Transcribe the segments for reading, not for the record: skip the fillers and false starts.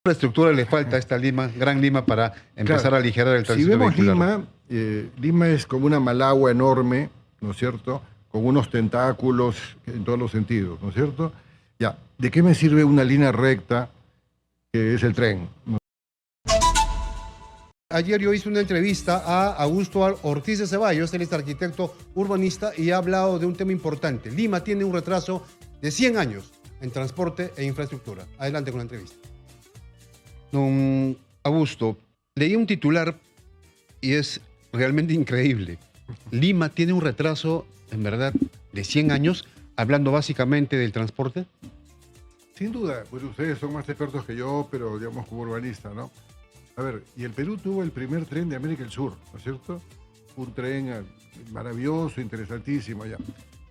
Infraestructura le falta a esta Lima, Gran Lima, para empezar Claro, a aligerar el si tránsito vemos vehicular? Lima es como una Malagua enorme, ¿no es cierto? Con unos tentáculos en todos los sentidos, ¿no es cierto? Ya, ¿de qué me sirve una línea recta que es el tren? Ayer yo hice una entrevista a Augusto Ortiz de Ceballos, él es arquitecto urbanista y ha hablado de un tema importante. Lima tiene un retraso de 100 años en transporte e infraestructura. Adelante con la entrevista. Don Augusto, leí un titular y es realmente increíble. Lima tiene un retraso, en verdad, de 100 años, hablando básicamente del transporte. Sin duda, pues ustedes son más expertos que yo, pero digamos como urbanista, ¿no? A ver, y el Perú tuvo el primer tren de América del Sur, ¿no es cierto? Un tren maravilloso, interesantísimo allá.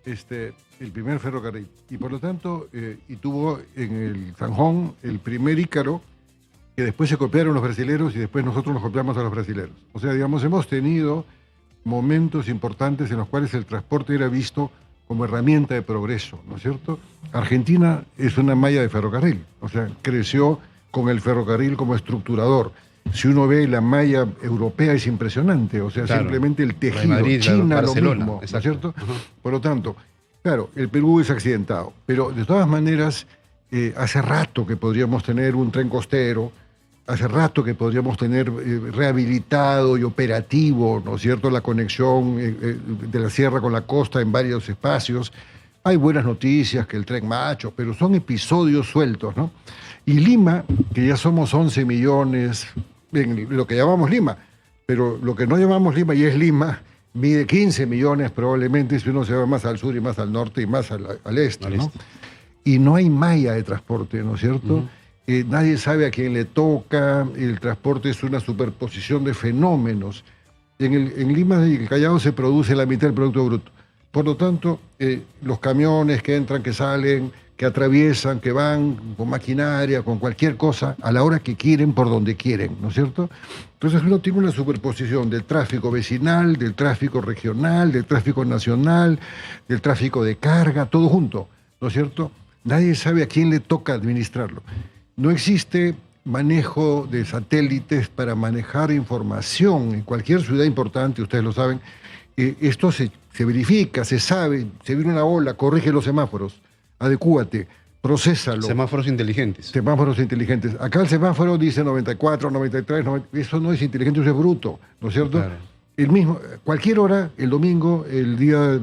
El primer ferrocarril. Y por lo tanto, y tuvo en el Zanjón el primer Ícaro, que después se copiaron los brasileros y después nosotros nos copiamos a los brasileros. O sea, digamos, hemos tenido momentos importantes en los cuales el transporte era visto como herramienta de progreso, ¿no es cierto? Argentina es una malla de ferrocarril, o sea, creció con el ferrocarril como estructurador. Si uno ve la malla europea es impresionante, o sea, Claro. simplemente el tejido, Madrid, China lo Barcelona, mismo, ¿no es exacto. cierto? Por lo tanto, claro, el Perú es accidentado, pero de todas maneras, hace rato que podríamos tener un tren costero, hace rato que podríamos tener rehabilitado y operativo, ¿no es cierto?, la conexión de la sierra con la costa en varios espacios. Hay buenas noticias, que el Tren Macho, pero son episodios sueltos, ¿no? Y Lima, que ya somos 11 millones, en lo que llamamos Lima, pero lo que no llamamos Lima y es Lima, mide 15 millones probablemente si uno se va más al sur y más al norte y más al este, ¿no? Y no hay malla de transporte, ¿no es cierto? Nadie sabe a quién le toca, el transporte es una superposición de fenómenos. En Lima y el Callao se produce la mitad del Producto Bruto. Por lo tanto, los camiones que entran, que salen, que atraviesan, que van con maquinaria, con cualquier cosa, a la hora que quieren, por donde quieren, ¿no es cierto? Entonces uno tiene una superposición del tráfico vecinal, del tráfico regional, del tráfico nacional, del tráfico de carga, todo junto, ¿no es cierto? Nadie sabe a quién le toca administrarlo. No existe manejo de satélites para manejar información en cualquier ciudad importante, ustedes lo saben. Esto se verifica, se sabe, se viene una ola, corrige los semáforos, adecúate, procésalo. Semáforos inteligentes. Semáforos inteligentes. Acá el semáforo dice 94, 93, 90, eso no es inteligente, eso es bruto, ¿no es cierto? Claro. El mismo, cualquier hora, el domingo, el día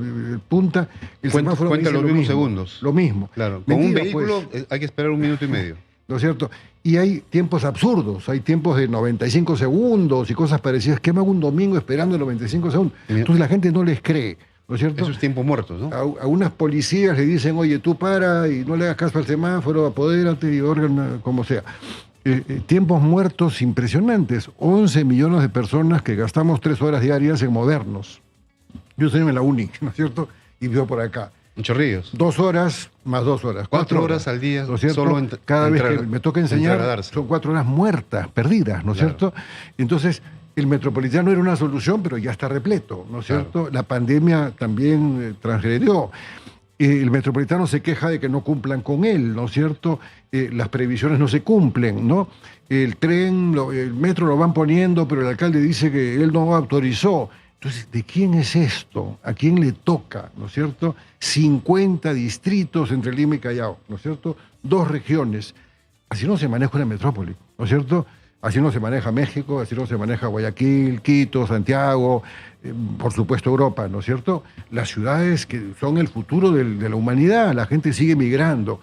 punta, el semáforo Cuenta dice los lo mismos mismo, segundos. Lo mismo. Claro. Con un Mentira, vehículo pues. hay que esperar 1 minuto y medio. ¿No es cierto? Y hay tiempos absurdos, hay tiempos de 95 segundos y cosas parecidas. ¿Qué me hago un domingo esperando 95 segundos? Entonces la gente no les cree, ¿no es cierto? Esos tiempos muertos, ¿no? A unas policías le dicen, oye, tú para y no le hagas caso al semáforo, apodérate y órgano, como sea. Tiempos muertos impresionantes. 11 millones de personas que gastamos 3 horas diarias en movernos. Yo estoy en la uni, ¿no es cierto? Y vivo por acá. En Chorrillos. 2 horas más 2 horas. 4 horas al día, ¿no es cierto? solo Cada vez que me toca enseñar trasladarse. son 4 horas muertas, perdidas, ¿no es Claro. cierto? Entonces, el metropolitano era una solución, pero ya está repleto, ¿no es cierto? Claro. La pandemia también transgredió. El metropolitano se queja de que no cumplan con él, ¿no es cierto? Las previsiones no se cumplen, ¿no? El tren, el metro lo van poniendo, pero el alcalde dice que él no autorizó. Entonces, ¿de quién es esto? ¿A quién le toca? ¿No es cierto? 50 distritos entre Lima y Callao, ¿no es cierto? 2 regiones. Así no se maneja una metrópoli, ¿no es cierto? Así no se maneja México, así no se maneja Guayaquil, Quito, Santiago, por supuesto Europa, ¿no es cierto? Las ciudades que son el futuro de la humanidad, la gente sigue migrando.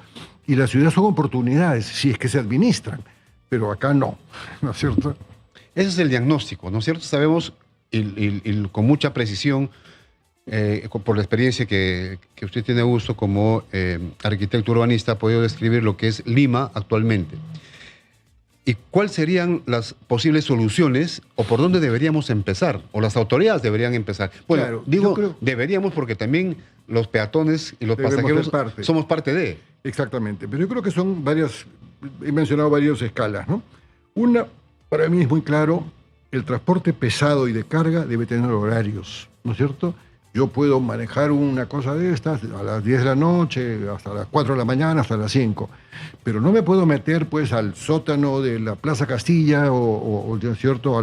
Y las ciudades son oportunidades, si es que se administran. Pero acá no, ¿no es cierto? Ese es el diagnóstico, ¿no es cierto? Sabemos con mucha precisión, por la experiencia que usted tiene, Augusto, como arquitecto urbanista, ha podido describir lo que es Lima actualmente. ¿Y cuáles serían las posibles soluciones o por dónde deberíamos empezar? ¿O las autoridades deberían empezar? Bueno, Claro, digo yo creo- deberíamos porque también los peatones y los Debemos pasajeros ser parte. somos parte de. Exactamente, pero yo creo que son varias, he mencionado varias escalas, ¿no? Una, para mí es muy claro, el transporte pesado y de carga debe tener horarios, ¿no es cierto? Yo puedo manejar una cosa de estas a las 10 de la noche, hasta las 4 de la mañana, hasta las 5. Pero no me puedo meter pues al sótano de la Plaza Castilla ¿no es cierto?,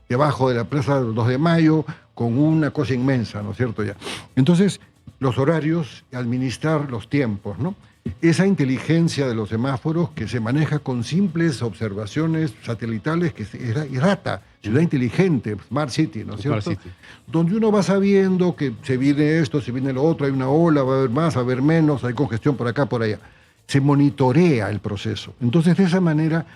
debajo de la Plaza 2 de Mayo con una cosa inmensa, ¿no es cierto? Ya. Entonces, los horarios, administrar los tiempos, ¿no? Esa inteligencia de los semáforos que se maneja con simples observaciones satelitales, que es IRATA, ciudad inteligente, Smart City, ¿no es cierto? Smart City. Donde uno va sabiendo que se viene esto, se viene lo otro, hay una ola, va a haber más, va a haber menos, hay congestión por acá, por allá. Se monitorea el proceso. Entonces, de esa manera,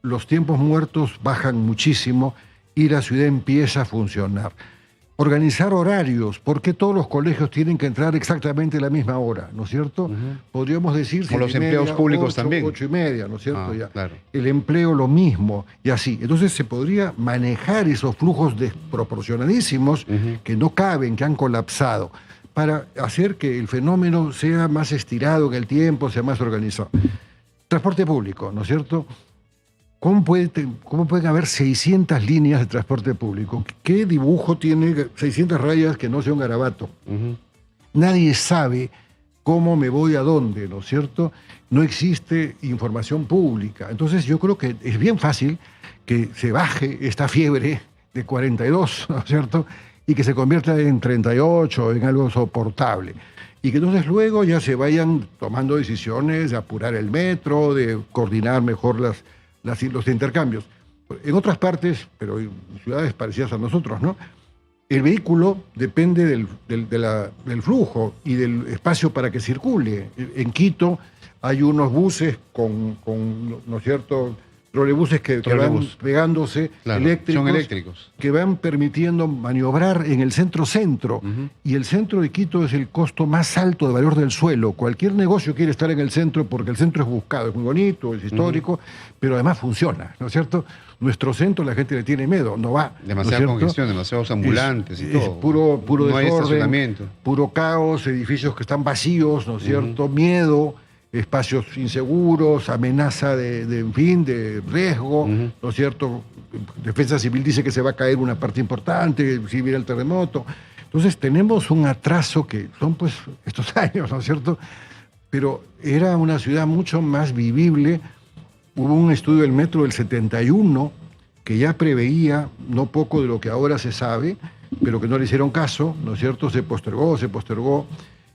los tiempos muertos bajan muchísimo y la ciudad empieza a funcionar. Organizar horarios, ¿por qué todos los colegios tienen que entrar exactamente a la misma hora? ¿No es cierto? Podríamos decir... O los empleos públicos también. 8:30, ¿no es cierto? Ya. Claro. El empleo lo mismo, y así. Entonces se podría manejar esos flujos desproporcionadísimos que no caben, que han colapsado, para hacer que el fenómeno sea más estirado en el tiempo, sea más organizado. Transporte público, ¿no es cierto? ¿Cómo pueden haber 600 líneas de transporte público? ¿Qué dibujo tiene 600 rayas que no sea un garabato? Nadie sabe cómo me voy a dónde, ¿no es cierto? No existe información pública. Entonces yo creo que es bien fácil que se baje esta fiebre de 42, ¿no es cierto?, y que se convierta en 38, en algo soportable. Y que entonces luego ya se vayan tomando decisiones de apurar el metro, de coordinar mejor los intercambios. En otras partes, pero en ciudades parecidas a nosotros, ¿no?, el vehículo depende del flujo y del espacio para que circule. En Quito hay unos buses ¿no es cierto?, trolebuses que van pegándose, claro, son eléctricos, que van permitiendo maniobrar en el centro-centro. Y el centro de Quito es el costo más alto de valor del suelo. Cualquier negocio quiere estar en el centro porque el centro es buscado, es muy bonito, es histórico, pero además funciona, ¿no es cierto? Nuestro centro la gente le tiene miedo, no va. Demasiada ¿no es congestión, demasiados ambulantes y todo. Es puro no hay desorden, estacionamiento, puro caos, edificios que están vacíos, ¿no es cierto? Miedo, espacios inseguros, amenaza de riesgo, ¿no es cierto? Defensa Civil dice que se va a caer una parte importante si viene el terremoto. Entonces tenemos un atraso que son pues estos años, ¿no es cierto? Pero era una ciudad mucho más vivible. Hubo un estudio del metro del 71 que ya preveía no poco de lo que ahora se sabe, pero que no le hicieron caso, ¿no es cierto? Se postergó.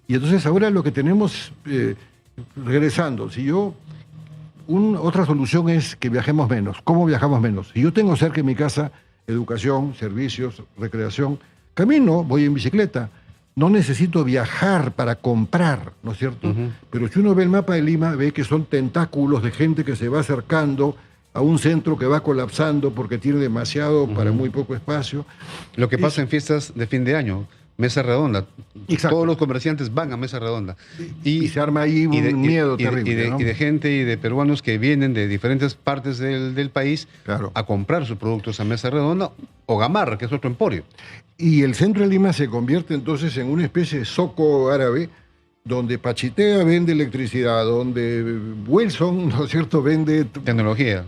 Y entonces ahora lo que tenemos... regresando, otra solución es que viajemos menos. ¿Cómo viajamos menos? Si yo tengo cerca en mi casa educación, servicios, recreación, camino, voy en bicicleta. No necesito viajar para comprar, ¿no es cierto? Pero si uno ve el mapa de Lima, ve que son tentáculos de gente que se va acercando a un centro que va colapsando porque tiene demasiado para muy poco espacio. Lo que pasa en fiestas de fin de año. Mesa redonda. Exacto. Todos los comerciantes van a mesa redonda. Y se arma ahí un miedo terrible. Y de gente y de peruanos que vienen de diferentes partes del país, claro, a comprar sus productos a mesa redonda o Gamarra, que es otro emporio. Y el centro de Lima se convierte entonces en una especie de zoco árabe donde Pachitea vende electricidad, donde Wilson, ¿no es cierto?, vende tecnología,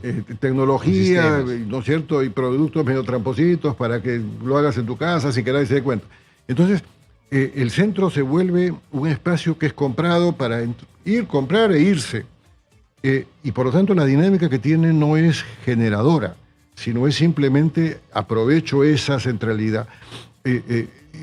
¿no es cierto?, y productos medio trampositos para que lo hagas en tu casa sin que nadie se dé cuenta. Entonces, el centro se vuelve un espacio que es comprado para comprar e irse. Y por lo tanto, la dinámica que tiene no es generadora, sino es simplemente aprovecho esa centralidad.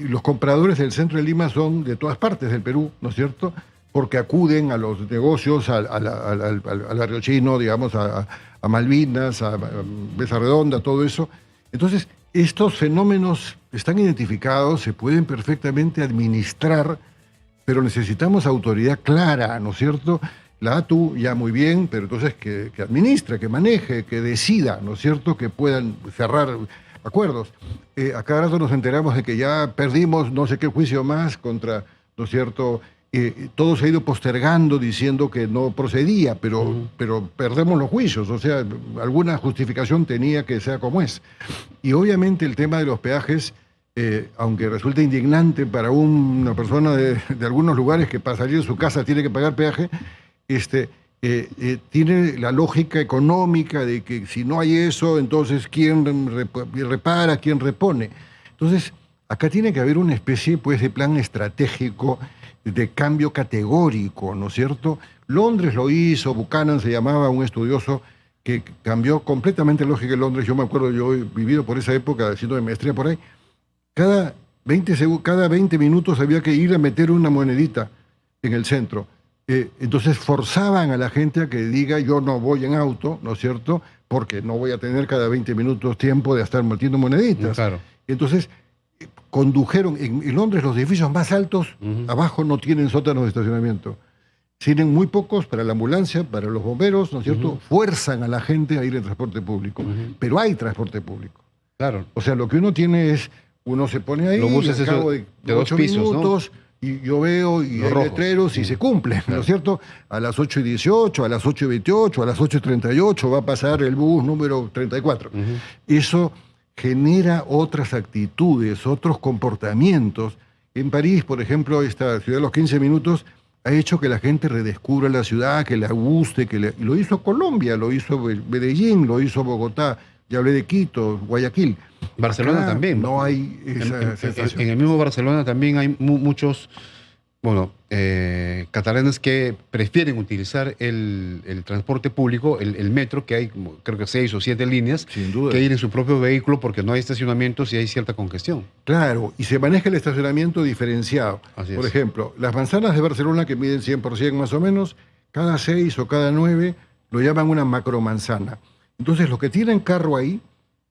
Los compradores del centro de Lima son de todas partes del Perú, ¿no es cierto?, porque acuden a los negocios, al barrio chino, digamos, a Malvinas, a Mesa Redonda, todo eso. Entonces, estos fenómenos están identificados, se pueden perfectamente administrar, pero necesitamos autoridad clara, ¿no es cierto? La ATU ya muy bien, pero entonces que administre, que maneje, que decida, ¿no es cierto?, que puedan cerrar acuerdos. A cada rato nos enteramos de que ya perdimos no sé qué juicio más contra, ¿no es cierto?, todo se ha ido postergando diciendo que no procedía, pero perdemos los juicios, o sea, alguna justificación tenía que sea como es. Y obviamente el tema de los peajes, aunque resulta indignante para una persona de algunos lugares que para salir de su casa tiene que pagar peaje, tiene la lógica económica de que si no hay eso, entonces ¿quién repara, quién repone? Entonces, Acá tiene que haber una especie pues, de plan estratégico de cambio categórico, ¿no es cierto? Londres lo hizo, Buchanan se llamaba, un estudioso que cambió completamente la lógica de Londres. Yo me acuerdo, yo he vivido por esa época haciendo de maestría por ahí. Cada 20 minutos había que ir a meter una monedita en el centro. Entonces forzaban a la gente a que diga yo no voy en auto, ¿no es cierto? Porque no voy a tener cada 20 minutos tiempo de estar metiendo moneditas. Claro. Entonces condujeron, en Londres los edificios más altos, abajo no tienen sótanos de estacionamiento. Tienen muy pocos para la ambulancia, para los bomberos, ¿no es cierto? Fuerzan a la gente a ir en transporte público. Pero hay transporte público. Claro. O sea, lo que uno tiene es, uno se pone ahí, Los buses al cabo de 2 8 pisos, minutos, ¿no? Y yo veo y Los hay rojos. letreros y se cumplen, ¿no es cierto? A las 8:18, a las 8:28, a las 8:38 va a pasar el bus número 34. Eso genera otras actitudes, otros comportamientos. En París, por ejemplo, esta ciudad de los 15 minutos ha hecho que la gente redescubra la ciudad, que la guste, y lo hizo Colombia, lo hizo Medellín, lo hizo Bogotá, ya hablé de Quito, Guayaquil. Barcelona Acá también. no hay esa sensación. En el mismo Barcelona también hay muchos, bueno, catalanes que prefieren utilizar el transporte público, el metro, que hay creo que 6 o 7 líneas, Sin duda. que ir en su propio vehículo porque no hay estacionamientos y hay cierta congestión. Claro, y se maneja el estacionamiento diferenciado. Así Por es. ejemplo, las manzanas de Barcelona que miden 100% más o menos, cada 6 o cada 9 lo llaman una macromanzana. Entonces, los que tienen carro ahí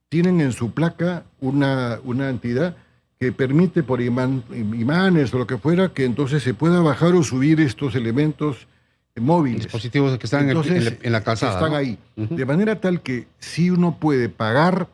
tienen en su placa una entidad que permite por imanes o lo que fuera que entonces se pueda bajar o subir estos elementos móviles. Dispositivos que están Entonces, en la calzada. están ¿no? ahí. De manera tal que si uno puede pagar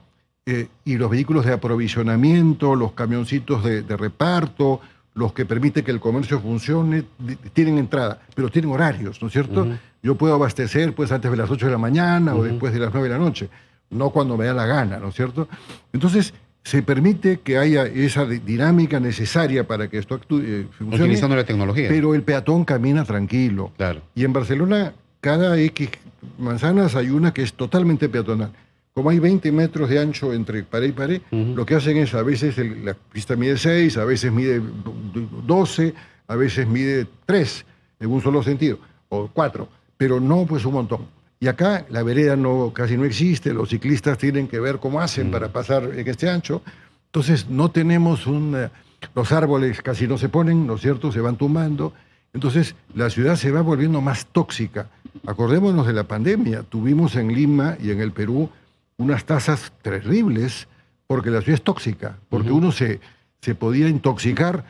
y los vehículos de aprovisionamiento, los camioncitos de reparto, los que permiten que el comercio funcione, tienen entrada, pero tienen horarios, ¿no es cierto? Yo puedo abastecer pues antes de las 8 de la mañana o después de las 9 de la noche, no cuando me da la gana, ¿no es cierto? Entonces, se permite que haya esa dinámica necesaria para que esto funcione. Utilizando la tecnología. Pero el peatón camina tranquilo. Claro. Y en Barcelona, cada X manzanas hay una que es totalmente peatonal. Como hay 20 metros de ancho entre pared y pared, lo que hacen es, a veces la pista mide 6, a veces mide 12, a veces mide 3, en un solo sentido, o 4, pero no pues un montón. Y acá la vereda casi no existe, los ciclistas tienen que ver cómo hacen para pasar en este ancho. Entonces no tenemos los árboles casi no se ponen, ¿no es cierto? Se van tumbando. Entonces la ciudad se va volviendo más tóxica. Acordémonos de la pandemia. Tuvimos en Lima y en el Perú unas tasas terribles porque la ciudad es tóxica, porque uno se podía intoxicar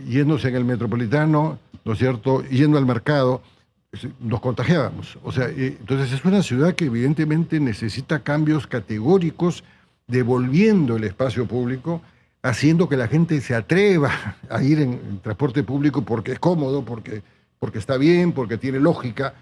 yéndose en el metropolitano, ¿no es cierto? Yendo al mercado. Nos contagiábamos. O sea, entonces es una ciudad que evidentemente necesita cambios categóricos, devolviendo el espacio público, haciendo que la gente se atreva a ir en transporte público porque es cómodo, porque está bien, porque tiene lógica.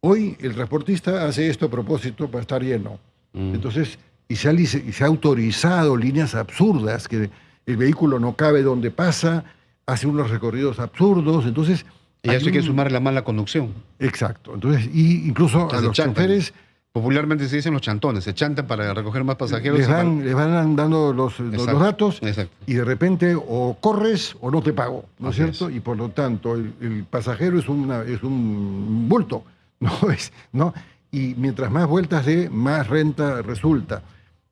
Hoy el transportista hace esto a propósito para estar lleno. Entonces, y se ha autorizado líneas absurdas, que el vehículo no cabe donde pasa, hace unos recorridos absurdos, entonces... Y a eso hay que sumar la mala conducción. Exacto. Entonces, incluso Entonces, a los chantan. choferes Popularmente se dicen los chantones, se chantan para recoger más pasajeros. les van dando los datos Exacto. y de repente o corres o no te pago, ¿no es Así cierto? es. Y por lo tanto el pasajero es un bulto, ¿no? Y mientras más vueltas dé, más renta resulta.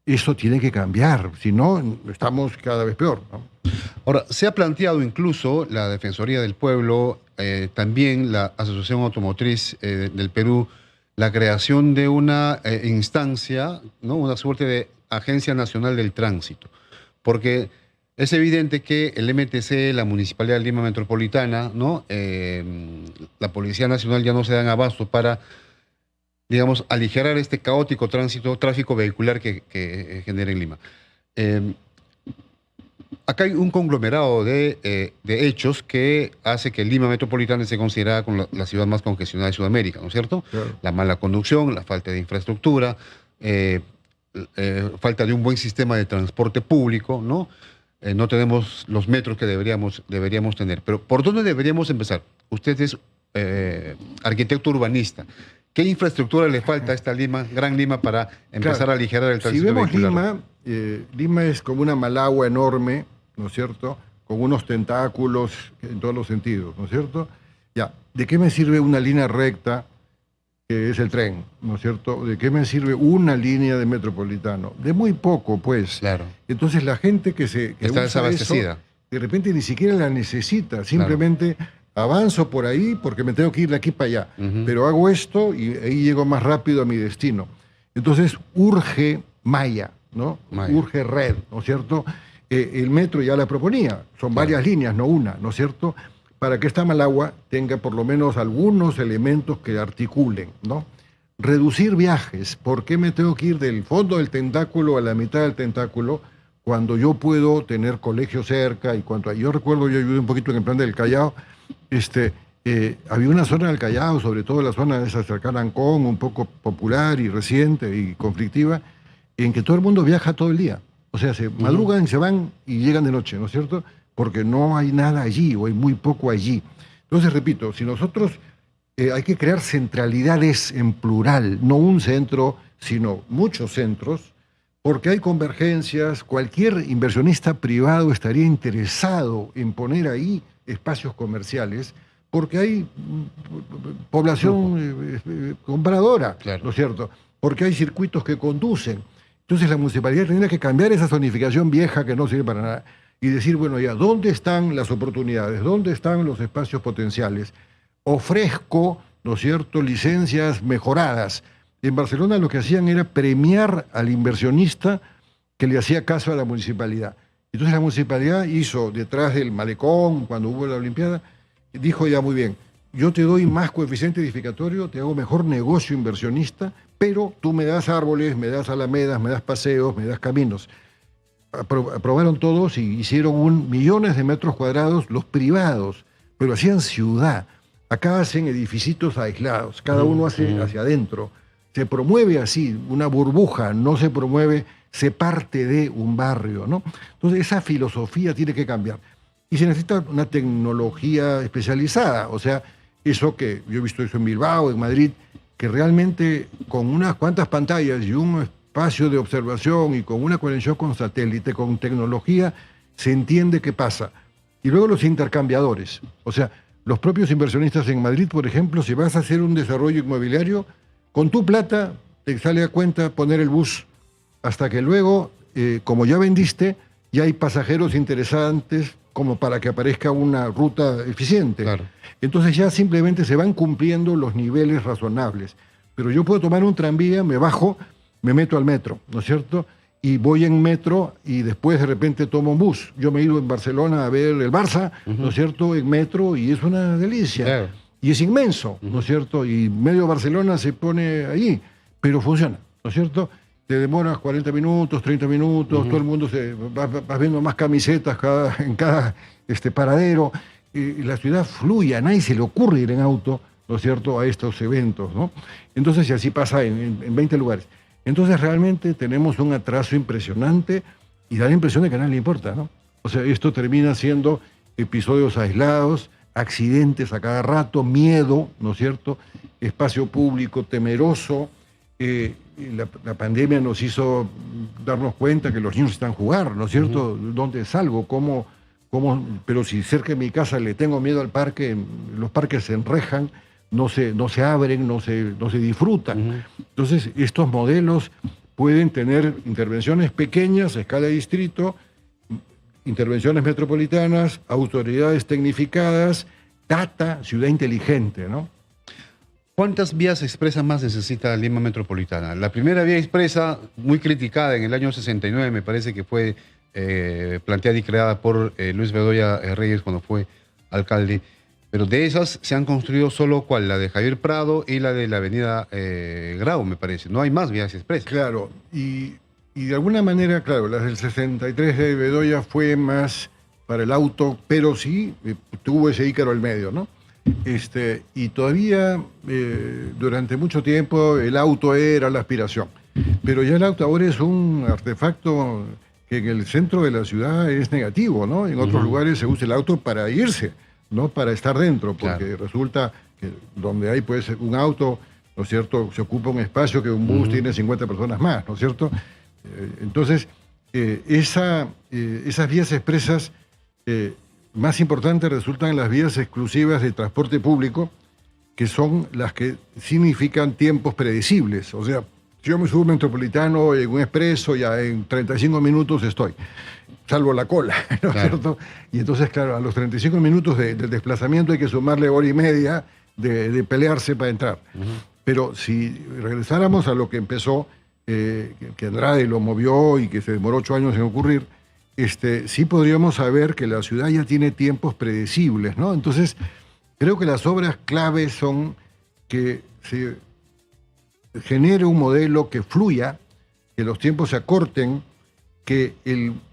Eso tiene que cambiar, si no, estamos cada vez peor, ¿no? Ahora, se ha planteado incluso la Defensoría del Pueblo, también la Asociación Automotriz del Perú, la creación de una instancia, ¿no? Una suerte de Agencia Nacional del Tránsito, porque es evidente que el MTC, la Municipalidad de Lima Metropolitana, ¿no? La Policía Nacional ya no se dan abasto para, digamos, aligerar este caótico tráfico vehicular que genera en Lima. Acá hay un conglomerado de hechos que hace que Lima Metropolitana se considera como la ciudad más congestionada de Sudamérica, ¿no es cierto? Claro. La mala conducción, la falta de infraestructura, falta de un buen sistema de transporte público, ¿no? No tenemos los metros que deberíamos tener. Pero ¿por dónde deberíamos empezar? Usted es arquitecto urbanista. ¿Qué infraestructura le falta a esta Gran Lima para empezar Claro. a aligerar el Si tránsito vemos vehicular? Lima, Lima es como una Malagua enorme, ¿no es cierto? Con unos tentáculos en todos los sentidos, ¿no es cierto? Ya, ¿de qué me sirve una línea recta que es el tren, ¿no es cierto? ¿De qué me sirve una línea de metropolitano? De muy poco, pues. Claro. Entonces la gente que Está usa desabastecida. eso, de repente ni siquiera la necesita, simplemente avanzo por ahí porque me tengo que ir de aquí para allá, pero hago esto y ahí llego más rápido a mi destino. Entonces urge malla, ¿no? Malla. Urge red, ¿no es cierto? El metro ya la proponía, son varias líneas, no una, ¿no es cierto? Para que esta Malagua tenga por lo menos algunos elementos que articulen, ¿no? Reducir viajes. ¿Por qué me tengo que ir del fondo del tentáculo a la mitad del tentáculo cuando yo puedo tener colegio cerca? Y cuando yo recuerdo, yo ayudé un poquito en el plan del Callao, había una zona del Callao, sobre todo la zona de esa cercana a Ancón, un poco popular y reciente y conflictiva, en que todo el mundo viaja todo el día. O sea, se madrugan, se van y llegan de noche, ¿no es cierto? Porque no hay nada allí o hay muy poco allí. Entonces, repito, si nosotros hay que crear centralidades en plural, no un centro, sino muchos centros, porque hay convergencias, cualquier inversionista privado estaría interesado en poner ahí espacios comerciales, porque hay población compradora, Claro. ¿no es cierto? Porque hay circuitos que conducen. Entonces la municipalidad tendría que cambiar esa zonificación vieja que no sirve para nada y decir, bueno, ya, ¿dónde están las oportunidades? ¿Dónde están los espacios potenciales? Ofrezco, ¿no es cierto?, licencias mejoradas. En Barcelona lo que hacían era premiar al inversionista que le hacía caso a la municipalidad. Entonces la municipalidad hizo, detrás del malecón, cuando hubo la Olimpiada, dijo ya muy bien, yo te doy más coeficiente edificatorio, te hago mejor negocio inversionista, pero tú me das árboles, me das alamedas, me das paseos, me das caminos. Aprobaron todos y hicieron millones de metros cuadrados los privados, pero hacían ciudad. Acá hacen edificios aislados, cada uno hace hacia adentro. Se promueve así, una burbuja, no se promueve, se parte de un barrio, ¿no? Entonces esa filosofía tiene que cambiar. Y se necesita una tecnología especializada, o sea, eso que yo he visto eso en Bilbao, en Madrid, que realmente con unas cuantas pantallas y un espacio de observación y con una conexión con satélite, con tecnología, se entiende qué pasa. Y luego los intercambiadores, o sea, los propios inversionistas en Madrid, por ejemplo, si vas a hacer un desarrollo inmobiliario, con tu plata te sale a cuenta poner el bus, hasta que luego, como ya vendiste, ya hay pasajeros interesantes como para que aparezca una ruta eficiente. Claro. Entonces ya simplemente se van cumpliendo los niveles razonables. Pero yo puedo tomar un tranvía, me bajo, me meto al metro, ¿no es cierto? Y voy en metro y después de repente tomo un bus. Yo me he ido en Barcelona a ver el Barça, ¿no es cierto?, en metro, y es una delicia. Claro. Y es inmenso, ¿no es cierto? Y medio Barcelona se pone allí, pero funciona, ¿no es cierto? Te demoras 40 minutos, 30 minutos, todo el mundo vas viendo más camisetas en cada paradero, y la ciudad fluye, a nadie se le ocurre ir en auto, ¿no es cierto?, a estos eventos, ¿no? Entonces, y así pasa en 20 lugares. Entonces, realmente tenemos un atraso impresionante y da la impresión de que a nadie le importa, ¿no? O sea, esto termina siendo episodios aislados, accidentes a cada rato, miedo, ¿no es cierto?, espacio público temeroso. La pandemia nos hizo darnos cuenta que los niños están jugar, ¿no es cierto? ¿Dónde salgo? ¿Cómo? Pero si cerca de mi casa le tengo miedo al parque, los parques se enrejan, no se abren, no se disfrutan. Entonces, estos modelos pueden tener intervenciones pequeñas a escala de distrito, intervenciones metropolitanas, autoridades tecnificadas, data, ciudad inteligente, ¿no? ¿Cuántas vías expresas más necesita Lima Metropolitana? La primera vía expresa, muy criticada en el año 69, me parece que fue planteada y creada por Luis Bedoya Reyes cuando fue alcalde. Pero de esas se han construido solo ¿cuál? La de Javier Prado y la de la avenida Grau, me parece. No hay más vías expresas. Claro, y de alguna manera, claro, las del 63 de Bedoya fue más para el auto, pero sí tuvo ese ícaro al medio, ¿no? Y todavía durante mucho tiempo el auto era la aspiración, pero ya el auto ahora es un artefacto que en el centro de la ciudad es negativo, ¿no? En otros lugares se usa el auto para irse, no para estar dentro, porque resulta que donde hay pues un auto, ¿no es cierto?, se ocupa un espacio que un bus tiene 50 personas más, ¿no es cierto? Entonces, esas vías expresas más importantes resultan las vías exclusivas de transporte público, que son las que significan tiempos predecibles. O sea, si yo me subo a un metropolitano en un expreso, ya en 35 minutos estoy, salvo la cola, ¿no es cierto? Y entonces, claro, a los 35 minutos del desplazamiento hay que sumarle hora y media de pelearse para entrar. Pero si regresáramos a lo que empezó, que Andrade lo movió y que se demoró 8 años en ocurrir, sí podríamos saber que la ciudad ya tiene tiempos predecibles, ¿no? Entonces, creo que las obras claves son que se genere un modelo que fluya, que los tiempos se acorten, que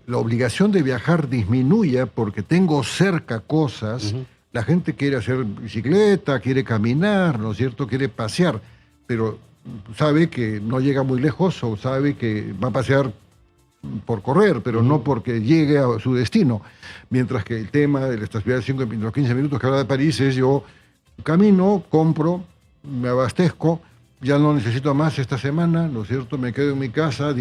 la obligación de viajar disminuya porque tengo cerca cosas. La gente quiere hacer bicicleta, quiere caminar, ¿no es cierto? Quiere pasear, pero sabe que no llega muy lejos o sabe que va a pasear por correr, pero no porque llegue a su destino. Mientras que el tema de la estacionalidad de 5 minutos, 15 minutos que habla de París es yo camino, compro, me abastezco, ya no necesito más esta semana, ¿no es cierto? Me quedo en mi casa,